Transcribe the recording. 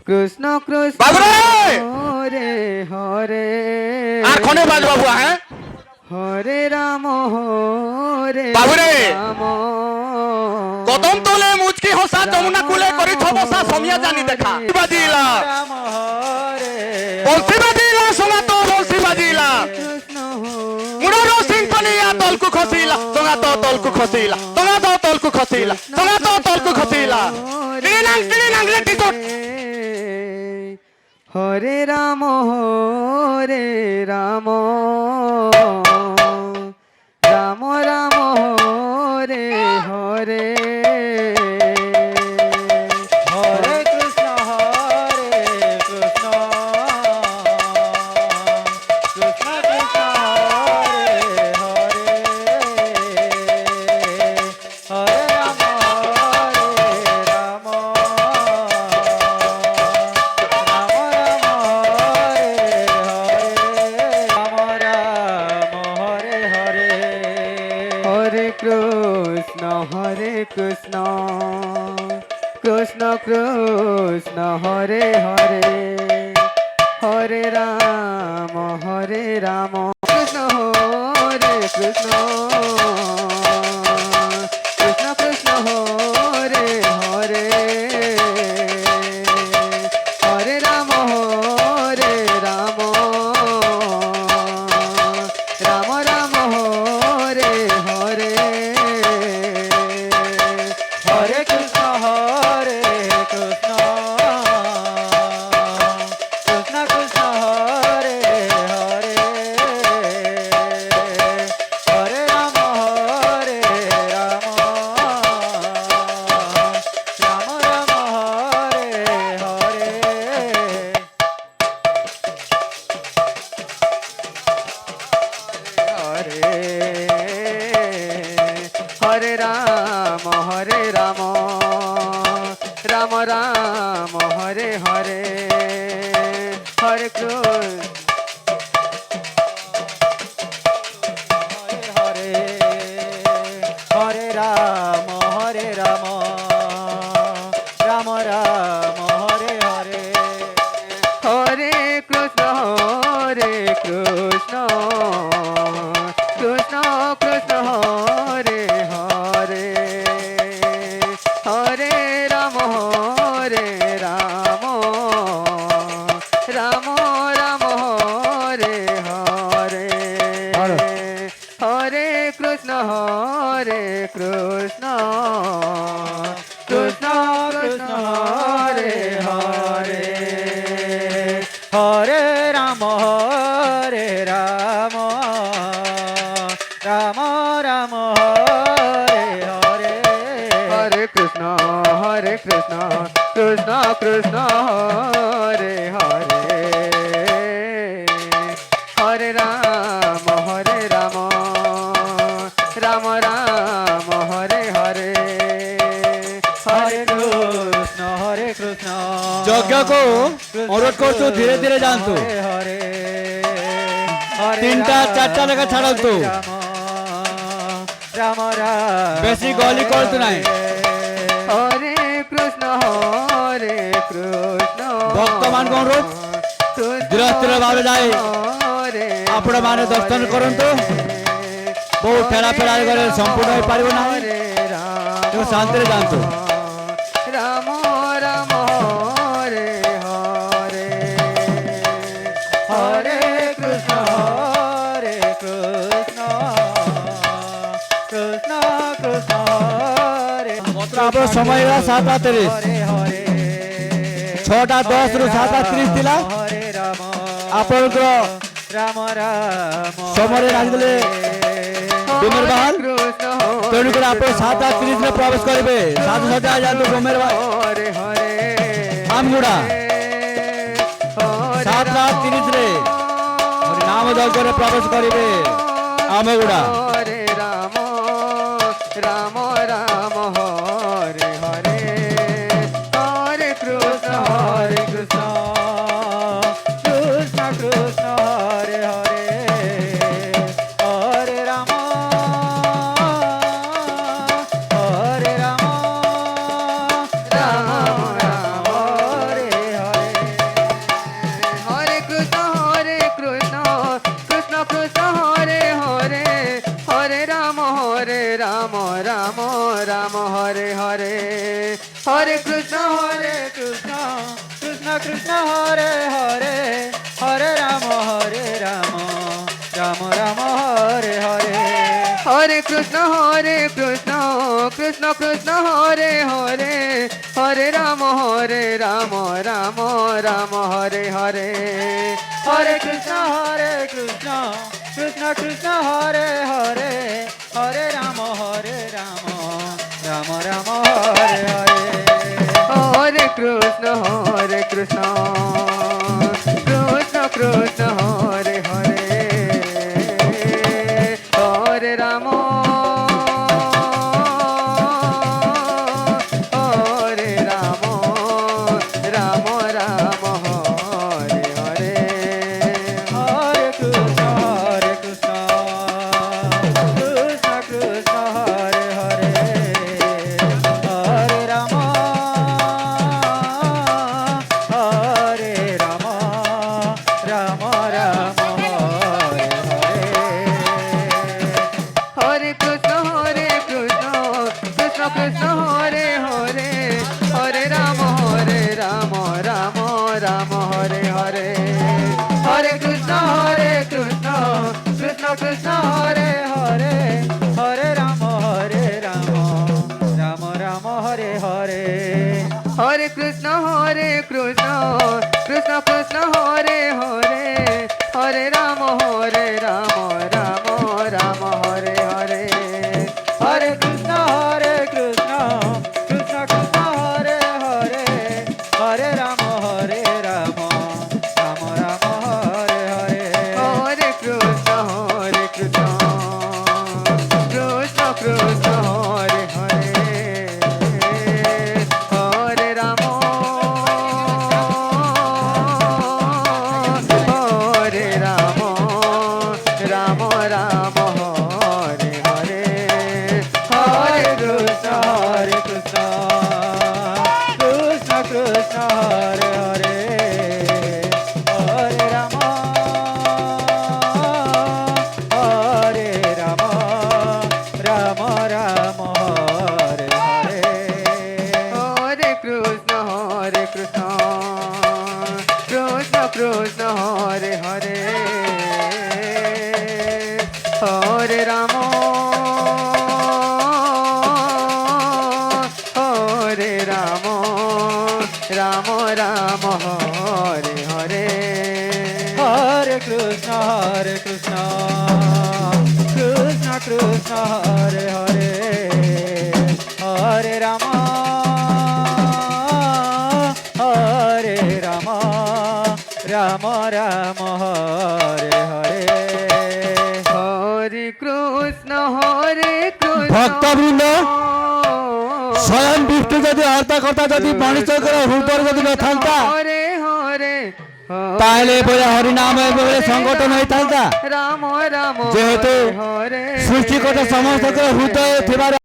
কৃষ্ণ কৃষ্ণ বাবুরে হরে হরে আর খনে বাজ বাবু হ্যাঁ হরে রাম হরে বাবুরে রাম কদম তলে মুচকি হসা যমুনা কুলে করি ছবসা সমিয়া জানি দেখা বাজিলা রাম হরে বলসি বাজিলা সোনা তো বলসি বাজিলা কৃষ্ণ মুড়ার সিং পানিয়া তলকু খসিলা তোঙা তো তলকু খসিলা তোঙা তো তলকু খসিলা তোঙা তো তলকু খসিলা টিড়ি নাং রে টিকট হরে রাম হরে রাম রাম রাম হরে হরে হরে কৃষ্ণ কৃষ্ণ কৃষ্ণ কৃষ্ণ হরে হরে হরে রাম রাম হরে কৃষ্ণ কৃষ্ণ কৃষ্ণ হরে হরে হরে রাম কৃষ্ণ হরে কৃষ্ণ কৃষ্ণ কৃষ্ণ হরে হরে হরে রাম রাম রাম রাম হরে হরে হরে কৃষ্ণ কৃষ্ণ কৃষ্ণ কৃষ্ণ হরে হরে হরে রাম রাম রাম রাম হরে হরে হরে হরে রাম রাম রাম হরে হরে হরে কৃষ্ণ হরে হরে রাম রাম রাম হরে হরে হরে কৃষ্ণ কৃষ্ণ কৃষ্ণ কৃষ্ণ হরে হরে হরে রাম রাম রাম রাম হরে হরে হরে কৃষ্ণ কৃষ্ণ কৃষ্ণ কৃষ্ণ হরে হরে হরে রাম রাম রাম রাম হরে হরে হরে কৃষ্ণ কৃষ্ণ কৃষ্ণ হরে হরে হরে রাম রাম রাম হরে হরে হরে কৃষ্ণ যজ্ঞ को অনুরোধ করছো ধীরে ধীরে জানতো হরে তিনটা চারটা লেখা ছাড়াতো রাম রাম বেশি গলি করতো নাই হরে কৃষ্ণ ভক্ত মান অনুরোধ ধীরে ধীরে ভাবে যায় ଆପଣ ମାନେ ଦର୍ଶନ କରନ୍ତୁ ବହୁତ ଠେଲା ଫେଲା ଗଲେ ସମ୍ପୂର୍ଣ୍ଣ ହେଇପାରିବ ନାହିଁ ତେଣୁ ଶାନ୍ତିରେ ଯାଆନ୍ତୁ ରାମ ରାମ ହରେ ହରେ ହରେ କୃଷ୍ଣ କୃଷ୍ଣ କୃଷ୍ଣ କୃଷ୍ଣ ହରେ ଆମର ସମୟ ହେଲା 7:30 ହରେ 6:10 ରୁ 7:30 ଥିଲା ହରେ ରାମ ଆପଣଙ୍କର ରାମ ରାମ ସମୟରେ ରାଜିଦେଲେ ଡୁମେର ବାହାଲ ତେଣୁକରି ଆପଣ 7:30 ରେ ପ୍ରବେଶ କରିବେ 7:30 ଯାଆନ୍ତୁ ଡୁମେର ବାହାଲ ହରେ ହରେ ଆମଗୁଡା 7:30 ରେ ନାମ ଯଜ୍ଞରେ ପ୍ରବେଶ କରିବେ ଆମଗୁଡା ହରେ ରାମ ରାମ ରାମ ହରେ ହରେ ହରେ କୃଷ୍ଣ କୃଷ୍ଣ କୃଷ୍ଣ ହରେ ହରେ ହରେ ରାମ ରାମ ରାମ ହରେ ହରେ কৃষ্ণ হরে হরে হরে রাম রাম রাম হরে হরে হরে কৃষ্ণ কৃষ্ণ কৃষ্ণ হরে হরে হরে রাম রাম রাম হরে হরে হরে কৃষ্ণ কৃষ্ণ কৃষ্ণ হরে হরে হরে রাম রাম রাম হরে হরে হরে কৃষ্ণ কৃষ্ণ কৃষ্ণ হরে হরে হরে রাম হরে রাম রাম রাম হরে হরে হরে কৃষ্ণ কৃষ্ণ কৃষ্ণ হরে হরে হরে রাম রাম রাম হরে হরে হরে কৃষ্ণ কৃষ্ণ কৃষ্ণ হরে হরে হরে রাম রাম রাম হরে হরে হরে কৃষ্ণ কৃষ্ণ কৃষ্ণ হরে হরে হরে রাম রাম রাম হরে হরে হরে কৃষ্ণ কৃষ্ণ কৃষ্ণ হরে হরে হরে রাম রাম রাম হরে হরে হরে কৃষ্ণ কৃষ্ণ কৃষ্ণ হরে হরে হরে রাম রাম রাম হরে হরে হরে কৃষ্ণ কৃষ্ণ কৃষ্ণ হরে হরে হরে রাম হরে রাম রাম রাম হরে হরে হরে কৃষ্ণ কৃষ্ণ কৃষ্ণ কৃষ্ণ হরে হরে হরে রাম রাম রাম হরে হরে হরে কৃষ্ণ কৃষ্ণ কৃষ্ণ হরে হরে হরে রাম হরে রাম রাম রাম হরে হরে হরে কৃষ্ণ কৃষ্ণ কৃষ্ণ হরে হরে হরে রাম রাম রাম হরে হরে হরে কৃষ্ণ কৃষ্ণ ভক্তবৃন্দ স্বয়ং বিষ্ণু যদি হর্তাকর্তা যদি মনুষ্য করে হৃদয় যদি নথান্তা হরে হরে তাহলে বলে হরিনাম বলে সংগঠন হইতান্তা রাম রাম যেহেতু হরে সৃষ্টিকর্তা সমস্ত হৃদয়ে থিবার